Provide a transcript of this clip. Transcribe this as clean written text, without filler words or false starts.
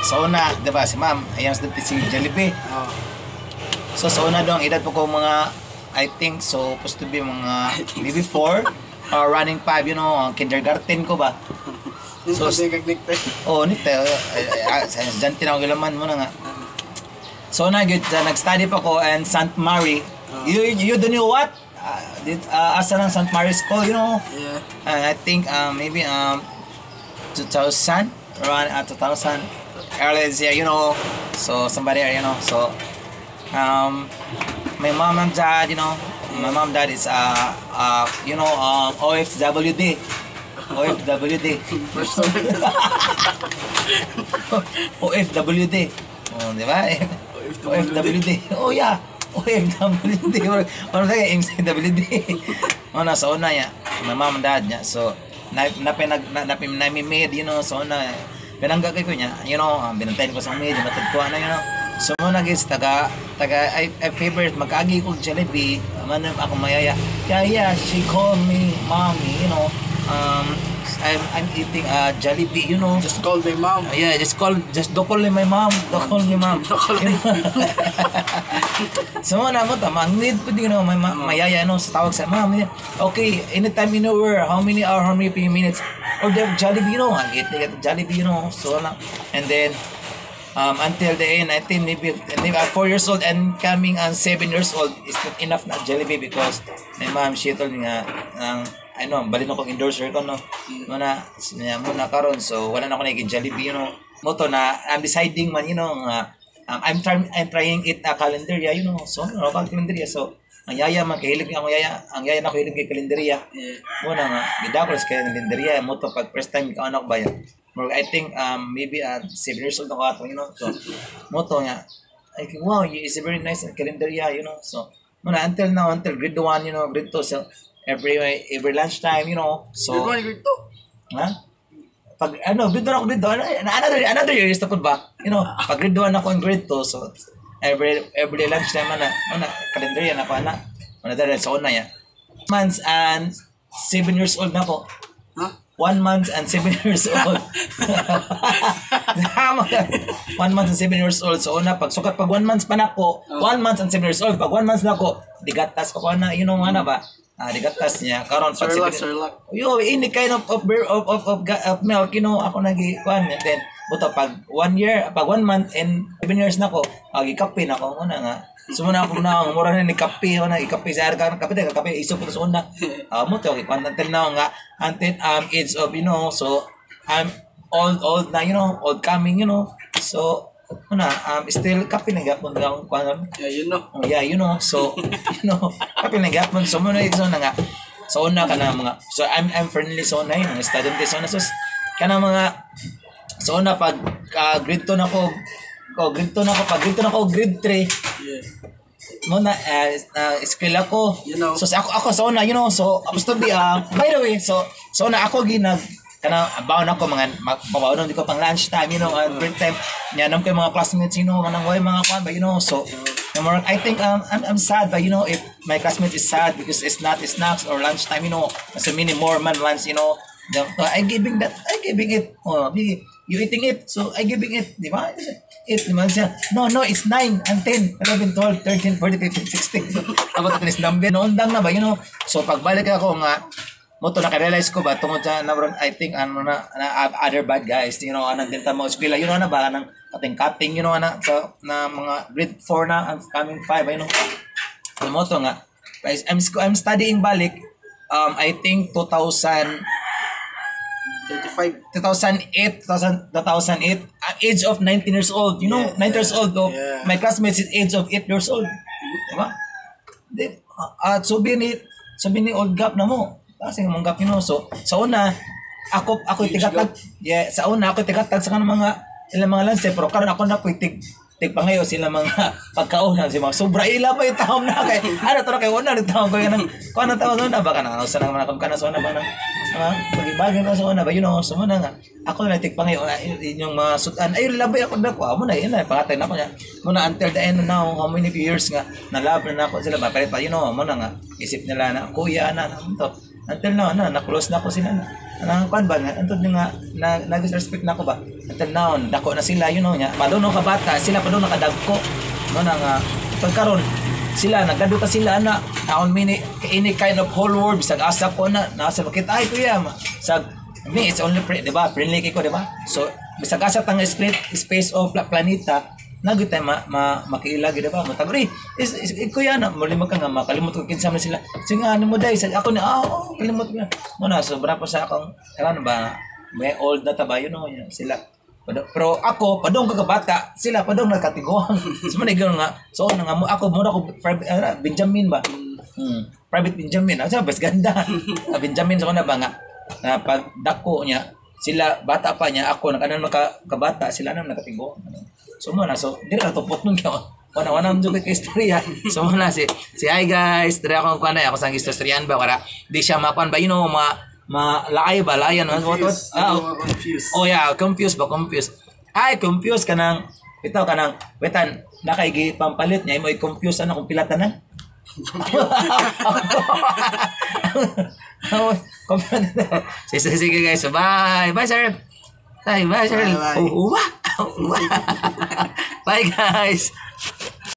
sa una, diba, si ma'am, ayan si Jollibee. Oh. So sa una daw, ang edad po ko mga, I think, so, supposed to be mga, maybe 4, or running 5, you know, kindergarten ko ba? So, oh, nito, dyan tinawag laman mo na nga. So na, nag-study pa ko and St. Mary. You don't know what? Asa ng St. Mary's School, you know? Yeah. I think maybe 2000, around 2000, early this year, you know. So somebody, you know. So my mom and dad, you know, my mom and dad is you know, OFWD. OFWD. OFWD. Oh, di ba? OFWD. Oh yeah. OFWD. Ano tayo? MCWD. Oh, nasa una niya. My mom and dad niya. So, nami-made, you know, so na pinanggagay ko niya, you know, binantayin ko sa maid, matagpuan na, you know. So, muna guys, I favorite, magkaagi ko Jollibee, man ako mayaya. Yeah, she called me mommy, you know. I'm eating Jollibee, you know. Just call my mom. Yeah, don't call me my mom. Don't call me mom. So mo tama, ang need po din, you know, mayaya, no, sa tawag sa mom. Okay, anytime, anywhere, how many minutes, or they have Jollibee, you know, I get Jollibee, you know, so na, and then, until the end, I think maybe 4 years old and coming on 7 years old is not enough na Jollibee because my mom, she told me nga, ano, balin ako endorser ko, no, muna karon, so wala na ako naging Jollibee, you know, moto na, I'm deciding man, you know, I'm trying it calendaria, you know, so calendaria, so ang yaya man kahilig ang yaya na kahilig kay calendaria. Muna nga gidako sa calendaria mo to pag first time ka anak ba yan. I think maybe 7 years old ako ato, you know, so mo to nga I think wow, it's a very nice calendaria, you know, so muna until now, until grade 1, you know, grade 2, so every lunchtime, you know, so grade 2 ha? Pag grade 1 ako, grade 2, another year is tapos ba, you know, pag grade 1 ako in grade 2, so every lunchtime na calendar yan ako na sa una yan months and 7 years old na ako. 1 month and 7 years old. 1 month and 7 years old. So una pag 1 month pa na ako, 1 month and 7 years old, pag 1 month na ako digatas ko na, you know, ano ba, digatas niya karon pag Sherlock. Yo, any kind of milk, you know, ako nagikuan, and then buto pag 1 month and 7 years na ko, gikape na ako una nga. So muna ako na mura na ni kape, na ikape sa arka kape isop ko sa una. Mo to until now nga until age of, you know, so I'm old na, you know, old coming, you know. So una still kape na gapon daw kuan. Yeah, you know. Yeah, you know. So you know, kape na gapon, so muna ito na nga. So una ka na mga, so I'm friendly so na yun, student so na, so kana mga, so una pag grade 2 na ko, grade 3. Yeah. Mo na school ako, You know. so ako sa una, you know, so I to be by the way, so na ako ginag kana baon ako mga pabaon ko pang lunch time, you know, break time nyanam kay mga classmates, you know, manang way mga kwan ba, you know, so I think I'm sad, but you know, if my classmate is sad because it's not snacks or lunch time, you know, so many more man lunch, you know, I giving it, you eating it, so I giving it, di ba? It naman siya, no, it's 9 and 10, 11, 12, 13, 14, 15, 16. About this number, noondang na ba, you know? So pagbalik ako nga, mo to naka-realize ko ba, tungod sa, I think, other bad guys, you know, anang dinta mo, eskwela, you know, na ba, anang cutting, you know, na mga grade 4 na, and coming 5, you know. So mo to nga, I'm studying balik, I think 2008, age of 19 years old, you know, 19 years old, my classmates is age of 8 years old, diba? So bini old gap na mo, kasi mong gap, you know. So sa una ako tigatag, sa una ako tigatag sa kanang mga ilang mga lanse, pero karon ako na tig pangayo sila mga pagkauna si mga sobra ila pa itawom na kay ano to kay una nagtawom ko nang kuan na tawon na ba kana usa nang mga kana so na ba nang pagibagay na so na ba, you know. So mo na nga ako na tig pangayo inyong mga sutan ay labay ako dako mo na ina pangatay na ko niya mo na until the end now, how many years nga na love na ako sila ba, pero you know mo na nga isip nila na kuya na to until now na close na ko sila na. Nang kwan ba nga antod nga nag-respect na ko ba. Until now, dako na sila, you know nya. Padung ka bata, sila padung nakadagko. No na nga pagkaron sila nagkadto sila na aon mini any kind of whole world bisag asa ko na nasa makita ay kuya sa me it's only di ba friendly kay ko di ba so bisag asa tang space of planeta nagitay makiilag di ba matagri is kuya na muli ka nga makalimot ko kinsa man sila singa ano mo dai sa ako ni kalimot ko mo na sobra pa sa akong ano ba may old na tabayo no sila pero ako padong kagabata sila padong nagkatiguan so man nga so nga ako muna ko Benjamin ba private Benjamin asa bas ganda Benjamin so na ba nga na pag dako niya sila bata pa niya ako nakanan makabata sila nang nakatiguan so muna so dili na tupot nun ko wana mo kay istorya so muna si hi guys dire ako kuan ako sang istoryan ba para di siya makuan ba you know malay ba layan what Confused. oh yeah confused ay confused kanang ito kanang wetan nakaigi pampalit niya mo i-confuse ano kung pilatan na sige guys bye sir bye sir Bye. bye guys